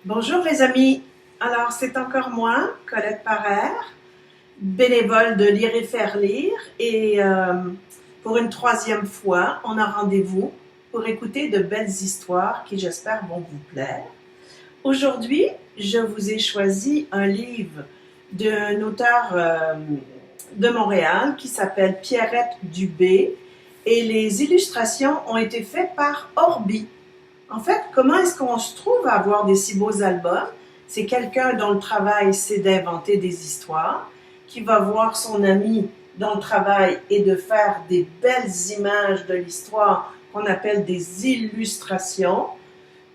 Bonjour les amis, alors c'est encore moi, Colette Parère, bénévole de Lire et Faire Lire et pour une troisième fois, on a rendez-vous pour écouter de belles histoires qui j'espère vont vous plaire. Aujourd'hui, je vous ai choisi un livre d'un auteur de Montréal qui s'appelle Pierrette Dubé et les illustrations ont été faites par Orbi. En fait, comment est-ce qu'on se trouve à avoir des si beaux albums? C'est quelqu'un dont le travail, c'est d'inventer des histoires, qui va voir son ami dont le travail est de faire des belles images de l'histoire qu'on appelle des illustrations.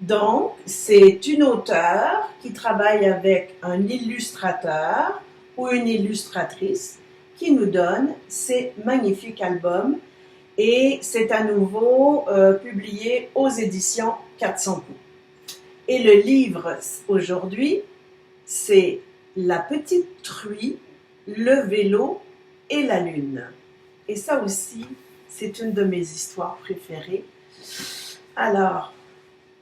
Donc, c'est une auteure qui travaille avec un illustrateur ou une illustratrice qui nous donne ces magnifiques albums et c'est à nouveau publié aux éditions 400 coups. Et le livre aujourd'hui, c'est La petite truie, le vélo et la lune. Et ça aussi, c'est une de mes histoires préférées. Alors,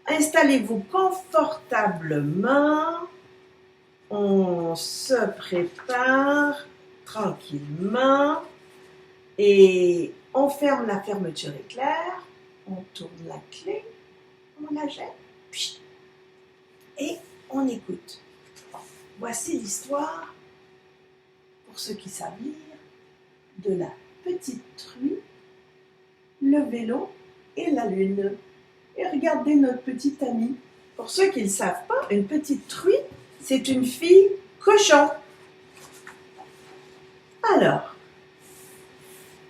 installez-vous confortablement, on se prépare tranquillement et on ferme la fermeture éclair, on tourne la clé, on la jette, et on écoute. Voici l'histoire, pour ceux qui savent lire, de la petite truie, le vélo et la lune. Et regardez notre petite amie. Pour ceux qui ne le savent pas, une petite truie, c'est une fille cochon. Alors,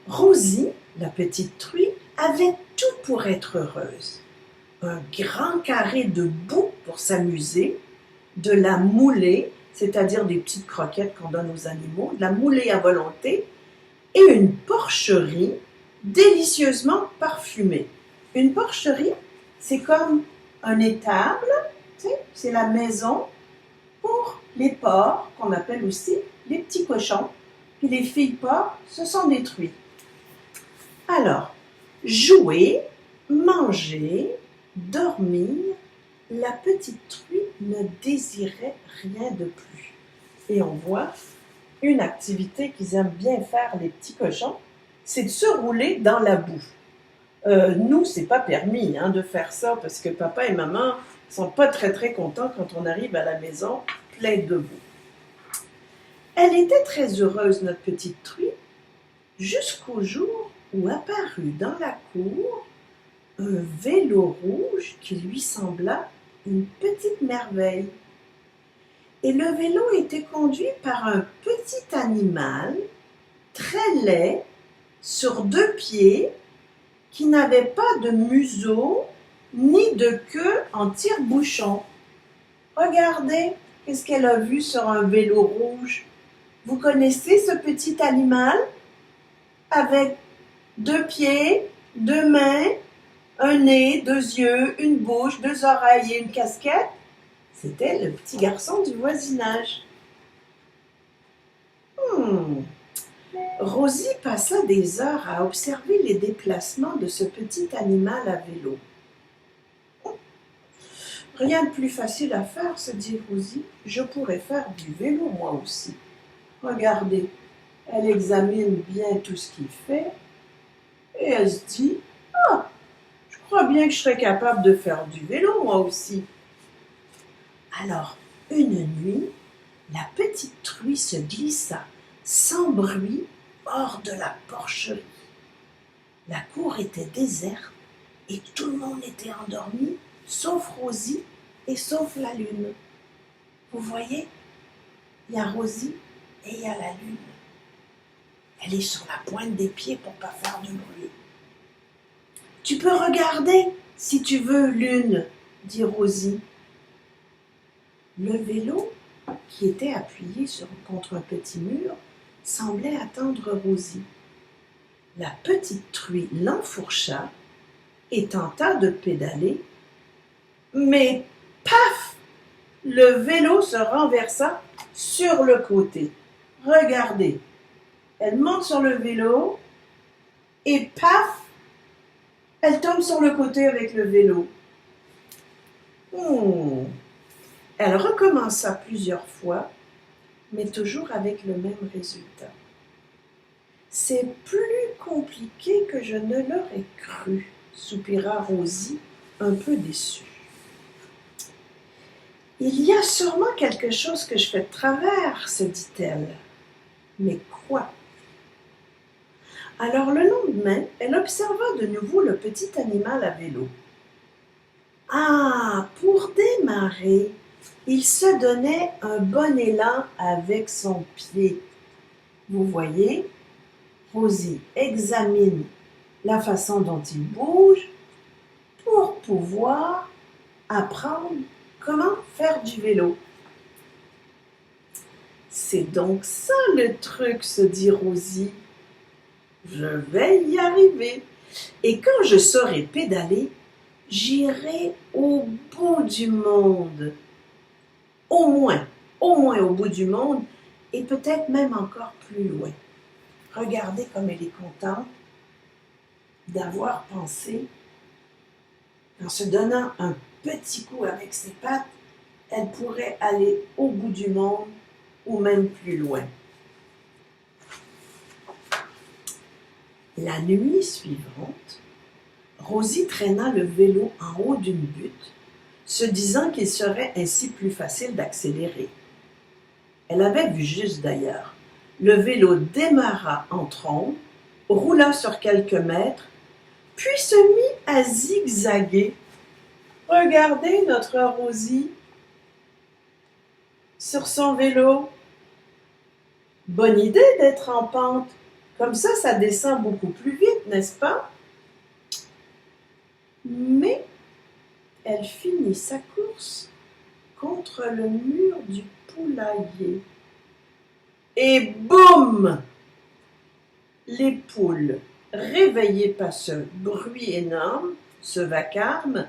Rosie, la petite truie, avait tout pour être heureuse. Un grand carré de boue pour s'amuser, de la moulée, c'est-à-dire des petites croquettes qu'on donne aux animaux, de la moulée à volonté, et une porcherie délicieusement parfumée. Une porcherie, c'est comme un étable, c'est la maison pour les porcs, qu'on appelle aussi les petits cochons. Puis les filles porcs, ce sont des truies. Alors, jouer, manger, dormir, la petite truie ne désirait rien de plus. Et on voit une activité qu'ils aiment bien faire les petits cochons, c'est de se rouler dans la boue. Nous, c'est pas permis de faire ça parce que papa et maman sont pas très contents quand on arrive à la maison plein de boue. Elle était très heureuse, notre petite truie, jusqu'au jour où apparut dans la cour un vélo rouge qui lui sembla une petite merveille. Et le vélo était conduit par un petit animal très laid, sur deux pieds, qui n'avait pas de museau ni de queue en tire-bouchon. Regardez, qu'est-ce qu'elle a vu sur un vélo rouge? Vous connaissez ce petit animal? Avec deux pieds, deux mains, un nez, deux yeux, une bouche, deux oreilles et une casquette? C'était le petit garçon du voisinage. Rosie passa des heures à observer les déplacements de ce petit animal à vélo. Rien de plus facile à faire, se dit Rosie. Je pourrais faire du vélo moi aussi. Regardez, elle examine bien tout ce qu'il fait et elle se dit « Ah, je crois bien que je serais capable de faire du vélo moi aussi. » Alors, une nuit, la petite truie se glissa sans bruit hors de la porcherie. La cour était déserte et tout le monde était endormi, sauf Rosie et sauf la lune. Vous voyez, il y a Rosie et il y a la lune. Elle est sur la pointe des pieds pour ne pas faire de bruit. « Tu peux regarder si tu veux, lune, » dit Rosie. Le vélo, qui était appuyé contre un petit mur, semblait attendre Rosie. La petite truie l'enfourcha et tenta de pédaler, mais paf! Le vélo se renversa sur le côté. Regardez, elle monte sur le vélo et paf! Elle tombe sur le côté avec le vélo. Elle recommença plusieurs fois, mais toujours avec le même résultat. C'est plus compliqué que je ne l'aurais cru, soupira Rosie, un peu déçue. Il y a sûrement quelque chose que je fais de travers, se dit-elle. Mais quoi? Alors le lendemain, elle observa de nouveau le petit animal à vélo. Ah, pour démarrer, il se donnait un bon élan avec son pied. Vous voyez, Rosie examine la façon dont il bouge pour pouvoir apprendre comment faire du vélo. C'est donc ça le truc, se dit Rosie. Je vais y arriver. Et quand je saurai pédaler, j'irai au bout du monde. Au moins au bout du monde, et peut-être même encore plus loin. Regardez comme elle est contente d'avoir pensé, en se donnant un petit coup avec ses pattes, elle pourrait aller au bout du monde ou même plus loin. La nuit suivante, Rosie traîna le vélo en haut d'une butte, se disant qu'il serait ainsi plus facile d'accélérer. Elle avait vu juste d'ailleurs. Le vélo démarra en trombe, roula sur quelques mètres, puis se mit à zigzaguer. Regardez notre Rosie sur son vélo. Bonne idée d'être en pente. Comme ça descend beaucoup plus vite, n'est-ce pas? Mais elle finit sa course contre le mur du poulailler. Et boum! Les poules, réveillées par ce bruit énorme, ce vacarme,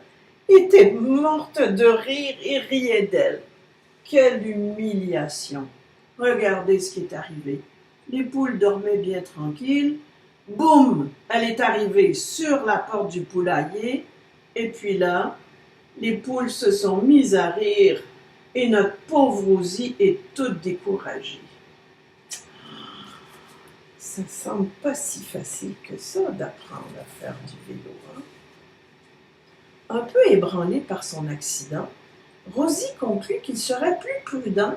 étaient mortes de rire et riaient d'elle. Quelle humiliation! Regardez ce qui est arrivé. Les poules dormaient bien tranquilles. Boum! Elle est arrivée sur la porte du poulailler. Et puis là, les poules se sont mises à rire et notre pauvre Rosie est toute découragée. Ça ne semble pas si facile que ça d'apprendre à faire du vélo. Un peu ébranlée par son accident, Rosie conclut qu'il serait plus prudent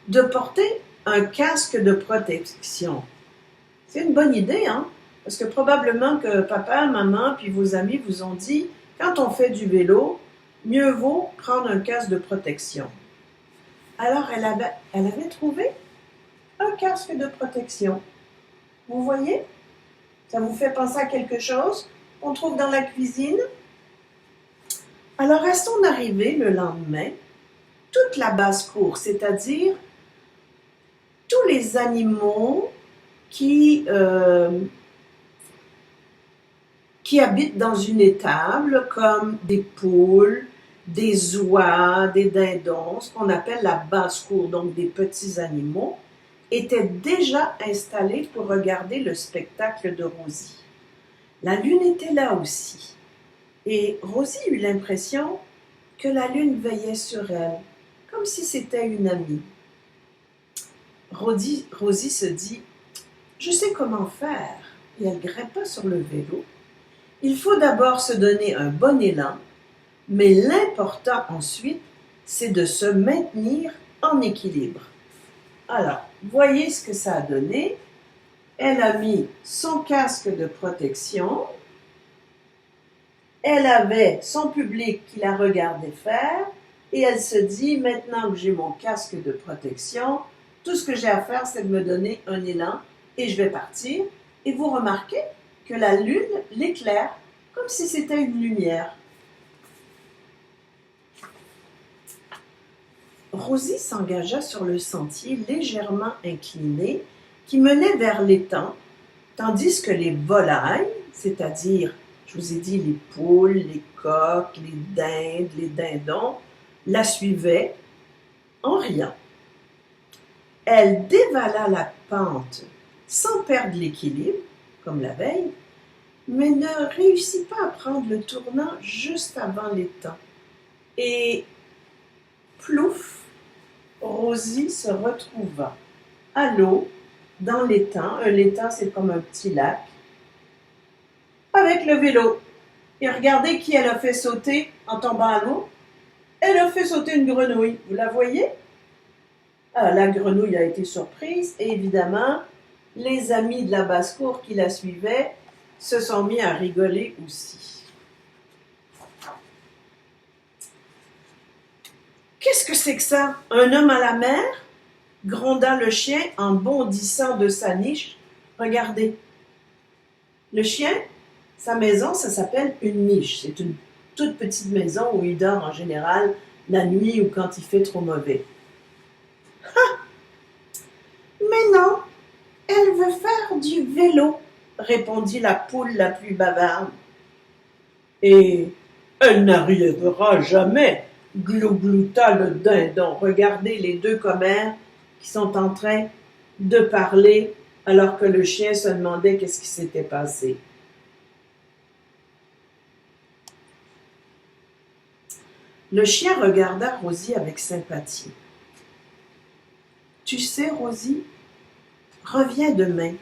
de porter un casque de protection. C'est une bonne idée, hein? Parce que probablement que papa, maman, puis vos amis vous ont dit, quand on fait du vélo, mieux vaut prendre un casque de protection. Alors, elle avait trouvé un casque de protection. Vous voyez? Ça vous fait penser à quelque chose qu'on trouve dans la cuisine? Alors, à son arrivée le lendemain, toute la basse-cour, c'est-à-dire tous les animaux qui habitent dans une étable, comme des poules, des oies, des dindons, ce qu'on appelle la basse-cour, donc des petits animaux, étaient déjà installés pour regarder le spectacle de Rosie. La lune était là aussi, et Rosie eut l'impression que la lune veillait sur elle, comme si c'était une amie. Rosie se dit « Je sais comment faire » et elle grimpa sur le vélo. Il faut d'abord se donner un bon élan, mais l'important ensuite, c'est de se maintenir en équilibre. Alors, voyez ce que ça a donné. Elle a mis son casque de protection. Elle avait son public qui la regardait faire. Et elle se dit, maintenant que j'ai mon casque de protection, tout ce que j'ai à faire, c'est de me donner un élan et je vais partir. Et vous remarquez que la lune l'éclaire comme si c'était une lumière. Rosie s'engagea sur le sentier légèrement incliné qui menait vers l'étang, tandis que les volailles, c'est-à-dire, je vous ai dit, les poules, les coqs, les dindes, les dindons, la suivaient en riant. Elle dévala la pente sans perdre l'équilibre, comme la veille, mais ne réussit pas à prendre le tournant juste avant l'étang. Et plouf, Rosie se retrouva à l'eau, dans l'étang. Un étang, c'est comme un petit lac, avec le vélo. Et regardez qui elle a fait sauter en tombant à l'eau. Elle a fait sauter une grenouille. Vous la voyez? Ah, la grenouille a été surprise et évidemment, les amis de la basse-cour qui la suivaient se sont mis à rigoler aussi. Qu'est-ce que c'est que ça? Un homme à la mer? Gronda le chien en bondissant de sa niche. Regardez. Le chien, sa maison, ça s'appelle une niche. C'est une toute petite maison où il dort en général la nuit ou quand il fait trop mauvais. Ah! Mais non, elle veut faire du vélo, répondit la poule la plus bavarde. Et elle n'arrivera jamais, glouglouta le dindon. Regardez les deux commères qui sont en train de parler alors que le chien se demandait qu'est-ce qui s'était passé. Le chien regarda Rosie avec sympathie. Tu sais, Rosie, reviens demain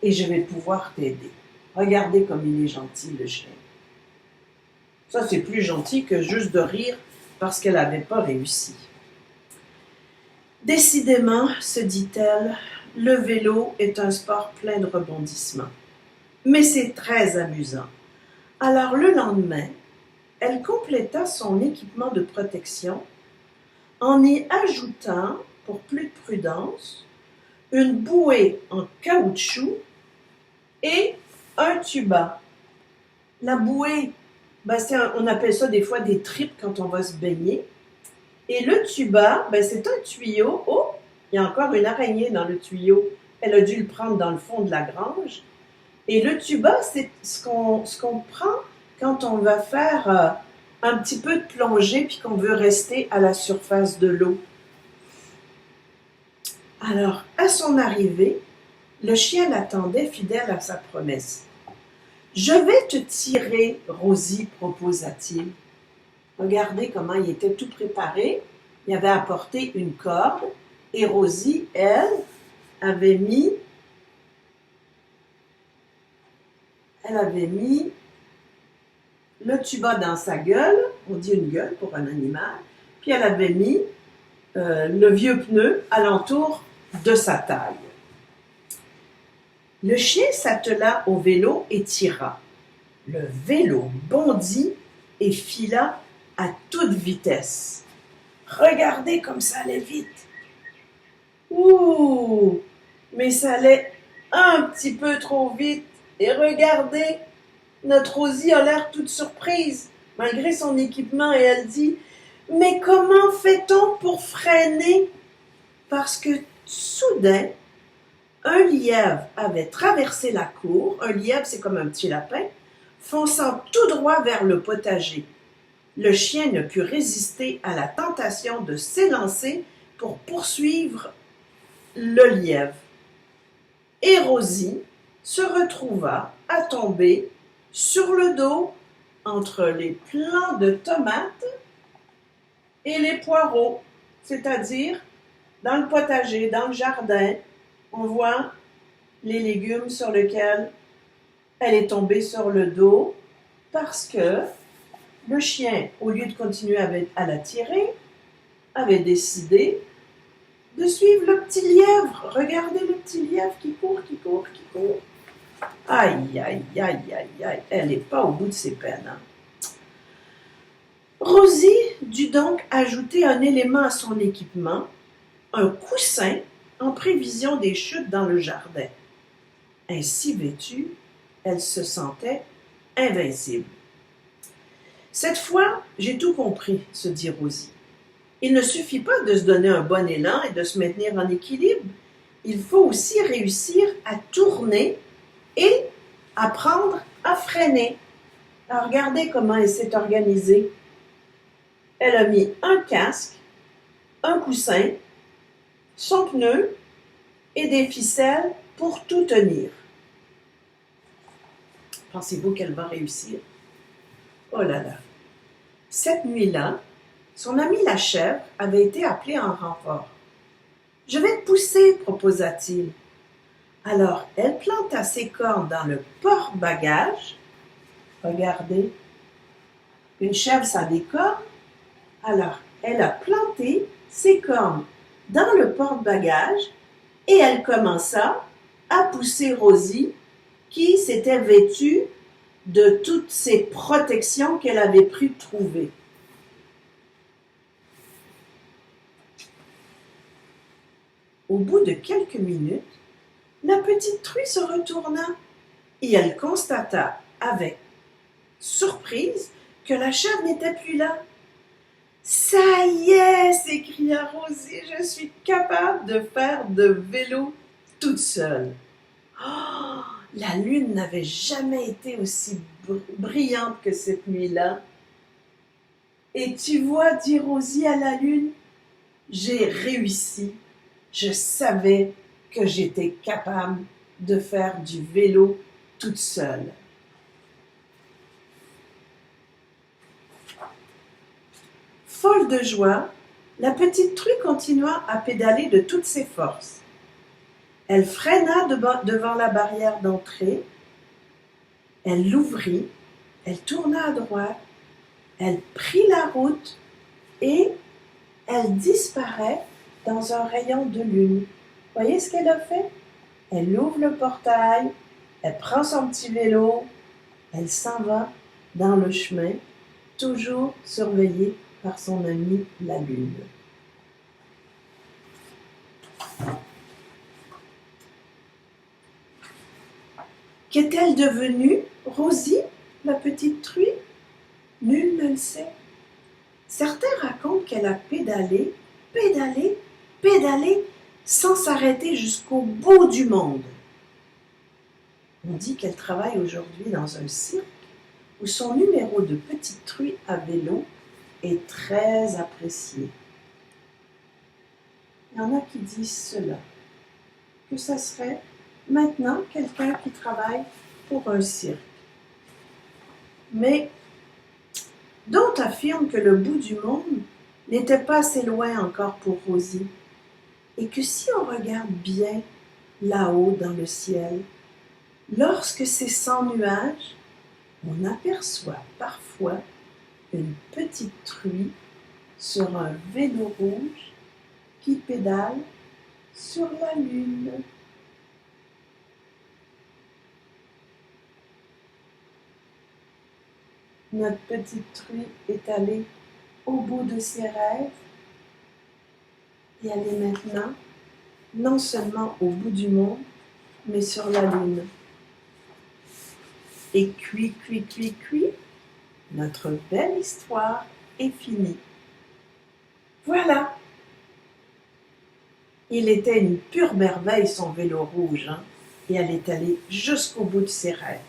et je vais pouvoir t'aider. Regardez comme il est gentil, le chien. Ça, c'est plus gentil que juste de rire parce qu'elle n'avait pas réussi. Décidément, se dit-elle, le vélo est un sport plein de rebondissements. Mais c'est très amusant. Alors le lendemain, elle compléta son équipement de protection en y ajoutant, pour plus de prudence, une bouée en caoutchouc et un tuba. La bouée, on appelle ça des fois des tripes quand on va se baigner. Et le tuba, c'est un tuyau. Oh, il y a encore une araignée dans le tuyau. Elle a dû le prendre dans le fond de la grange. Et le tuba, c'est ce qu'on prend quand on va faire un petit peu de plongée puis qu'on veut rester à la surface de l'eau. Alors, à son arrivée, le chien l'attendait fidèle à sa promesse. « Je vais te tirer, Rosie, proposa-t-il. Regardez comment il était tout préparé. Il avait apporté une corde et Rosie, elle, avait mis le tuba dans sa gueule, on dit une gueule pour un animal, puis elle avait mis le vieux pneu alentour de sa taille. Le chien s'attela au vélo et tira. Le vélo bondit et fila à toute vitesse. Regardez comme ça allait vite. Ouh, mais ça allait un petit peu trop vite. Et regardez, notre Rosie a l'air toute surprise, malgré son équipement, et elle dit « Mais comment fait-on pour freiner? » Parce que soudain, un lièvre avait traversé la cour. Un lièvre, c'est comme un petit lapin, fonçant tout droit vers le potager. Le chien ne put résister à la tentation de s'élancer pour poursuivre le lièvre. Et Rosie se retrouva à tomber sur le dos entre les plants de tomates et les poireaux, c'est-à-dire dans le potager, dans le jardin, on voit les légumes sur lesquels elle est tombée sur le dos parce que le chien, au lieu de continuer à la tirer, avait décidé de suivre le petit lièvre. Regardez le petit lièvre qui court, qui court, qui court. Aïe, aïe, aïe, aïe, aïe. Elle n'est pas au bout de ses peines. Hein. Rosie dut donc ajouter un élément à son équipement, un coussin en prévision des chutes dans le jardin. Ainsi vêtue, elle se sentait invincible. Cette fois, j'ai tout compris, se dit Rosie. Il ne suffit pas de se donner un bon élan et de se maintenir en équilibre. Il faut aussi réussir à tourner et apprendre à freiner. Alors, regardez comment elle s'est organisée. Elle a mis un casque, un coussin, son pneu et des ficelles pour tout tenir. Pensez-vous qu'elle va réussir? Oh là là! Cette nuit-là, Son ami la chèvre avait été appelé en renfort. « Je vais te pousser, proposa-t-il. » Alors, elle planta ses cornes dans le porte-bagages. Regardez, une chèvre, ça a des cornes. Alors, elle a planté ses cornes dans le porte-bagages et elle commença à pousser Rosie, qui s'était vêtue de toutes ces protections qu'elle avait pu trouver. Au bout de quelques minutes, la petite truie se retourna et elle constata avec surprise que la chèvre n'était plus là. « Ça y est !» s'écria Rosie, « je suis capable de faire de vélo toute seule. » Oh, la lune n'avait jamais été aussi brillante que cette nuit-là. « Et tu vois, dit Rosie à la lune, j'ai réussi. Je savais que j'étais capable de faire du vélo toute seule. » Folle de joie, la petite truie continua à pédaler de toutes ses forces. Elle freina devant la barrière d'entrée, elle l'ouvrit, elle tourna à droite, elle prit la route et elle disparaît dans un rayon de lune. Voyez ce qu'elle a fait? Elle ouvre le portail, elle prend son petit vélo, elle s'en va dans le chemin, toujours surveillée par son amie la lune. Qu'est-elle devenue, Rosie, la petite truie? Nul ne le sait. Certains racontent qu'elle a pédalé, pédalé, pédalé, sans s'arrêter jusqu'au bout du monde. On dit qu'elle travaille aujourd'hui dans un cirque où son numéro de petite truie à vélo est très apprécié. Il y en a qui disent cela, que ça serait maintenant quelqu'un qui travaille pour un cirque. Mais d'autres affirment que le bout du monde n'était pas assez loin encore pour Rosie et que si on regarde bien là-haut dans le ciel, lorsque c'est sans nuages, on aperçoit parfois une petite truie sur un vélo rouge qui pédale sur la lune. Notre petite truie est allée au bout de ses rêves et elle est maintenant non seulement au bout du monde, mais sur la lune. Et cuit, notre belle histoire est finie. Voilà! Il était une pure merveille son vélo rouge, hein? Et elle est allée jusqu'au bout de ses rêves,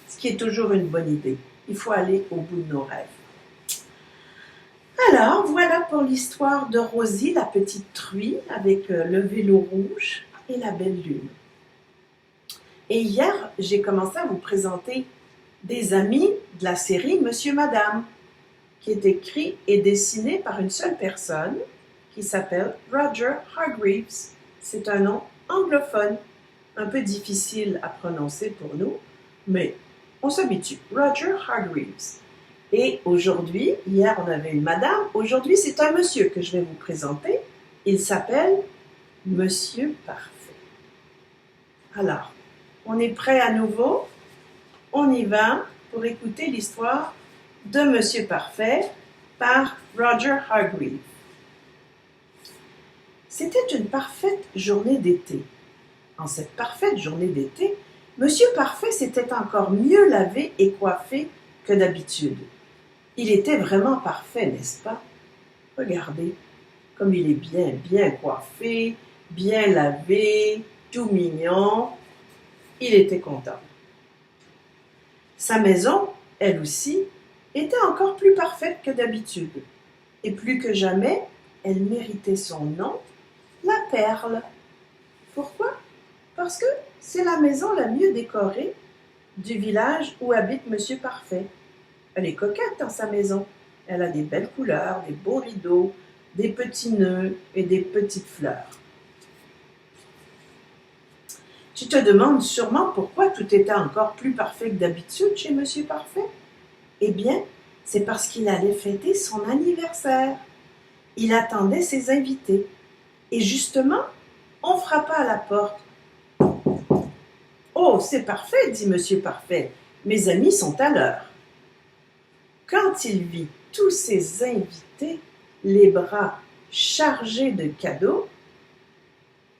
ce qui est toujours une bonne idée. Il faut aller au bout de nos rêves. Alors, voilà pour l'histoire de Rosie, la petite truie, avec le vélo rouge et la belle lune. Et hier, j'ai commencé à vous présenter des amis de la série Monsieur Madame, qui est écrit et dessiné par une seule personne, qui s'appelle Roger Hargreaves. C'est un nom anglophone, un peu difficile à prononcer pour nous, mais on s'habitue. Roger Hargreaves. Et aujourd'hui, hier on avait une madame, aujourd'hui c'est un monsieur que je vais vous présenter. Il s'appelle Monsieur Parfait. Alors, on est prêt à nouveau? On y va pour écouter l'histoire de Monsieur Parfait par Roger Hargreaves. C'était une parfaite journée d'été. En cette parfaite journée d'été, Monsieur Parfait s'était encore mieux lavé et coiffé que d'habitude. Il était vraiment parfait, n'est-ce pas? Regardez, comme il est bien coiffé, bien lavé, tout mignon. Il était content. Sa maison, elle aussi, était encore plus parfaite que d'habitude. Et plus que jamais, elle méritait son nom, la Perle. Pourquoi? Parce que c'est la maison la mieux décorée du village où habite Monsieur Parfait. Elle est coquette dans sa maison. Elle a des belles couleurs, des beaux rideaux, des petits nœuds et des petites fleurs. Tu te demandes sûrement pourquoi tout était encore plus parfait que d'habitude chez Monsieur Parfait? Eh bien, c'est parce qu'il allait fêter son anniversaire. Il attendait ses invités. Et justement, on frappa à la porte. « Oh, c'est parfait, dit Monsieur Parfait. Mes amis sont à l'heure. » Quand il vit tous ses invités, les bras chargés de cadeaux,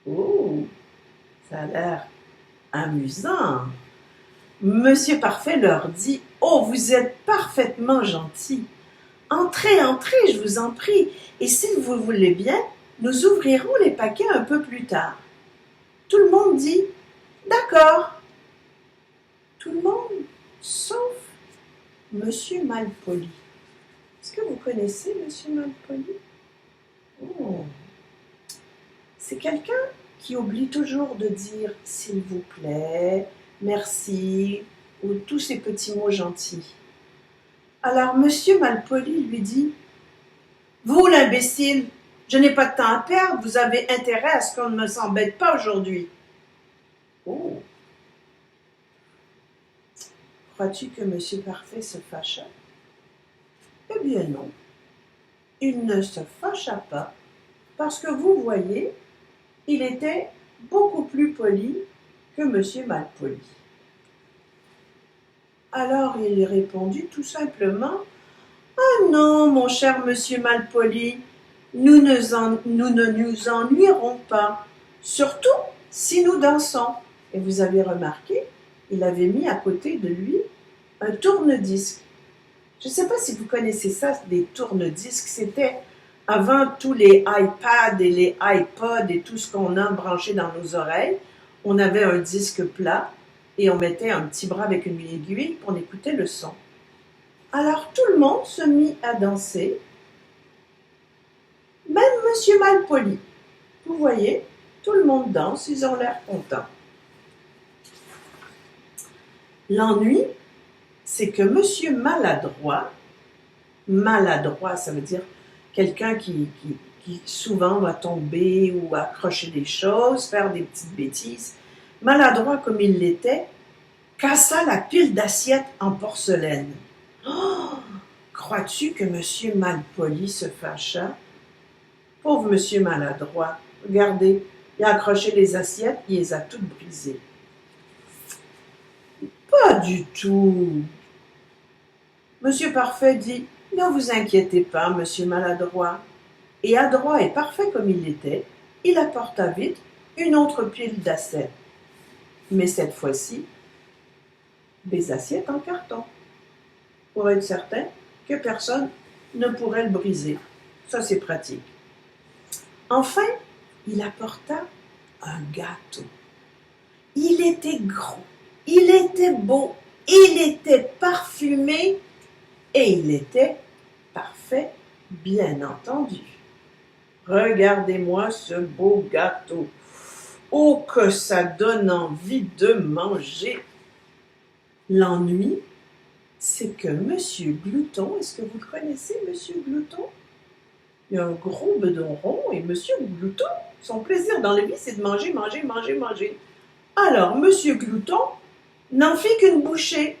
oh, ça a l'air amusant. Monsieur Parfait leur dit « Oh, vous êtes parfaitement gentils. Entrez, entrez, je vous en prie. Et si vous voulez bien, nous ouvrirons les paquets un peu plus tard. » Tout le monde dit « D'accord. » Tout le monde, sauf Monsieur Malpoli. Est-ce que vous connaissez Monsieur Malpoli? Oh. C'est quelqu'un qui oublie toujours de dire « s'il vous plaît »,« merci » ou tous ces petits mots gentils. Alors Monsieur Malpoli lui dit « Vous l'imbécile, je n'ai pas de temps à perdre, vous avez intérêt à ce qu'on ne s'embête pas aujourd'hui. » Oh. Crois-tu que Monsieur Parfait se fâcha? Eh bien non, il ne se fâcha pas, parce que vous voyez, il était beaucoup plus poli que Monsieur Malpoli. Alors il répondit tout simplement « Ah non, mon cher Monsieur Malpoli, nous ne nous ennuierons pas, surtout si nous dansons. » Et vous avez remarqué, il avait mis à côté de lui un tourne-disque. Je ne sais pas si vous connaissez ça, des tourne-disques. C'était avant tous les iPads et les iPods et tout ce qu'on a branché dans nos oreilles. On avait un disque plat et on mettait un petit bras avec une aiguille pour écouter le son. Alors tout le monde se mit à danser, même Monsieur Malpoli. Vous voyez, tout le monde danse, ils ont l'air contents. L'ennui, c'est que Monsieur Maladroit, maladroit, ça veut dire quelqu'un qui souvent va tomber ou accrocher des choses, faire des petites bêtises, maladroit comme il l'était, cassa la pile d'assiettes en porcelaine. Oh, crois-tu que Monsieur Malpoli se fâcha? Pauvre Monsieur Maladroit, regardez, il a accroché les assiettes, il les a toutes brisées. Pas du tout. Monsieur Parfait dit « Ne vous inquiétez pas, Monsieur Maladroit. » Et adroit et parfait comme il l'était, il apporta vite une autre pile d'assiettes. Mais cette fois-ci, des assiettes en carton, pour être certain que personne ne pourrait le briser. Ça, c'est pratique. Enfin, il apporta un gâteau. Il était gros, il était beau, il était parfumé et il était parfait, bien entendu. Regardez-moi ce beau gâteau. Oh, que ça donne envie de manger! L'ennui, c'est que Monsieur Glouton, est-ce que vous le connaissez, Monsieur Glouton? Il a un gros bedon rond et Monsieur Glouton, son plaisir dans la vie, c'est de manger, manger, manger, manger. Alors, Monsieur Glouton n'en fit qu'une bouchée.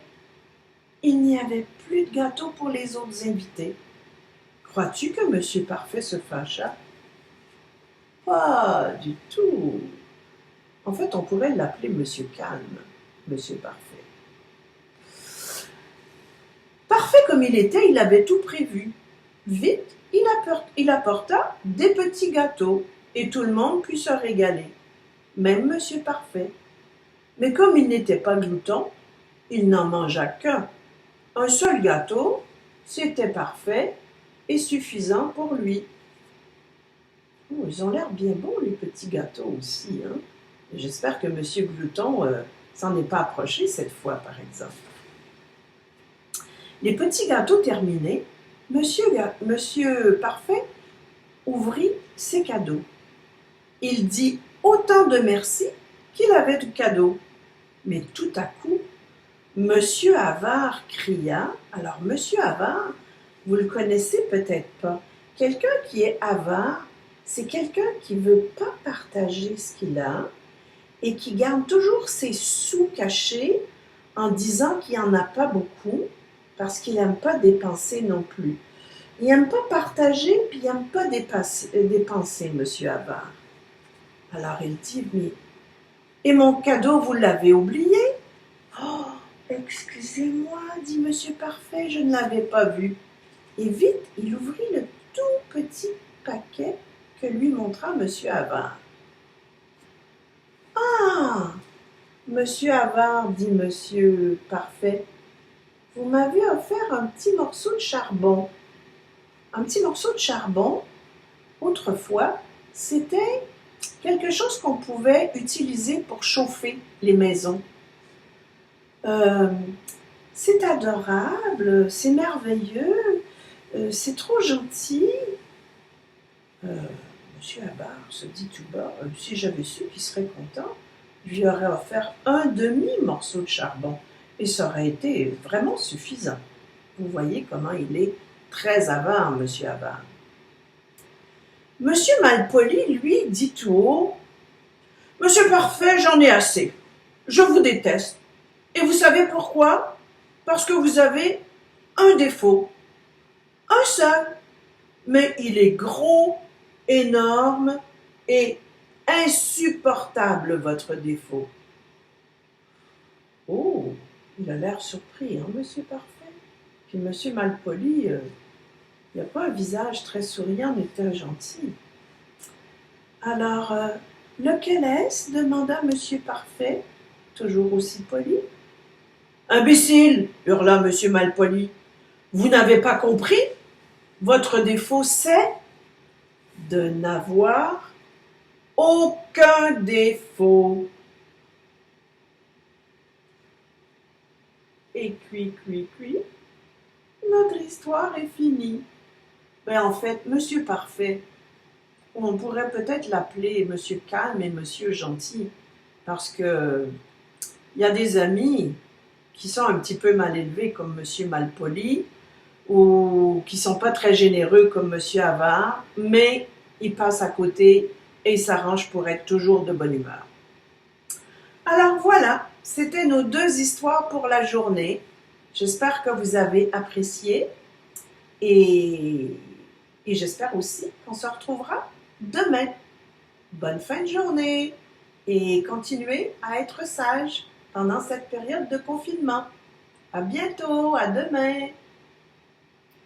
Il n'y avait plus de gâteau pour les autres invités. Crois-tu que Monsieur Parfait se fâcha? Pas du tout. En fait, on pourrait l'appeler Monsieur Calme, Monsieur Parfait. Parfait comme il était, il avait tout prévu. Vite, il apporta des petits gâteaux et tout le monde put se régaler, même Monsieur Parfait. Mais comme il n'était pas glouton, il n'en mangea qu'un. Un seul gâteau, c'était parfait et suffisant pour lui. Oh, ils ont l'air bien bons, les petits gâteaux aussi. Hein? J'espère que Monsieur Glouton s'en est pas approché cette fois, par exemple. Les petits gâteaux terminés, Monsieur Parfait ouvrit ses cadeaux. Il dit autant de merci qu'il avait de cadeaux. Mais tout à coup, Monsieur Avare cria. Alors Monsieur Avare, Vous le connaissez peut-être pas. Quelqu'un qui est avare, c'est quelqu'un qui ne veut pas partager ce qu'il a et qui garde toujours ses sous cachés en disant qu'il n'y en a pas beaucoup parce qu'il n'aime pas dépenser non plus. Il n'aime pas partager puis il n'aime pas dépenser, monsieur avare. Alors il dit, mais et mon cadeau, vous l'avez oublié? Oh, excusez-moi, dit monsieur Parfait, je ne l'avais pas vu. Et vite, il ouvrit le tout petit paquet que lui montra monsieur Avare. Ah, monsieur Avare, dit monsieur Parfait, vous m'avez offert un petit morceau de charbon. Un petit morceau de charbon, autrefois, c'était quelque chose qu'on pouvait utiliser pour chauffer les maisons. C'est adorable, c'est merveilleux, c'est trop gentil. Monsieur Avare se dit tout bas, si j'avais su qu'il serait content, je lui aurais offert un demi-morceau de charbon et ça aurait été vraiment suffisant. Vous voyez comment il est très avare, monsieur Avare. Monsieur Malpoli, lui, dit tout haut, monsieur Parfait, j'en ai assez. Je vous déteste. Et vous savez pourquoi? Parce que vous avez un défaut. Un seul. Mais il est gros, énorme et insupportable, votre défaut. Oh, il a l'air surpris, hein, monsieur Parfait. Puis monsieur Malpoli, il n'a pas un visage très souriant ni très gentil. Alors, lequel est-ce? Demanda monsieur Parfait, toujours aussi poli. Imbécile, hurla monsieur Malpoli. Vous n'avez pas compris? Votre défaut, c'est de n'avoir aucun défaut. Et cui, notre histoire est finie. Ben en fait, monsieur Parfait, on pourrait peut-être l'appeler monsieur Calme et monsieur Gentil, parce que il y a des amis qui sont un petit peu mal élevés comme monsieur Malpoli, ou qui sont pas très généreux comme monsieur Avare, mais ils passent à côté et ils s'arrangent pour être toujours de bonne humeur. Alors voilà, c'était nos deux histoires pour la journée. J'espère que vous avez apprécié et j'espère aussi qu'on se retrouvera demain. Bonne fin de journée et continuez à être sage pendant cette période de confinement. À bientôt, à demain.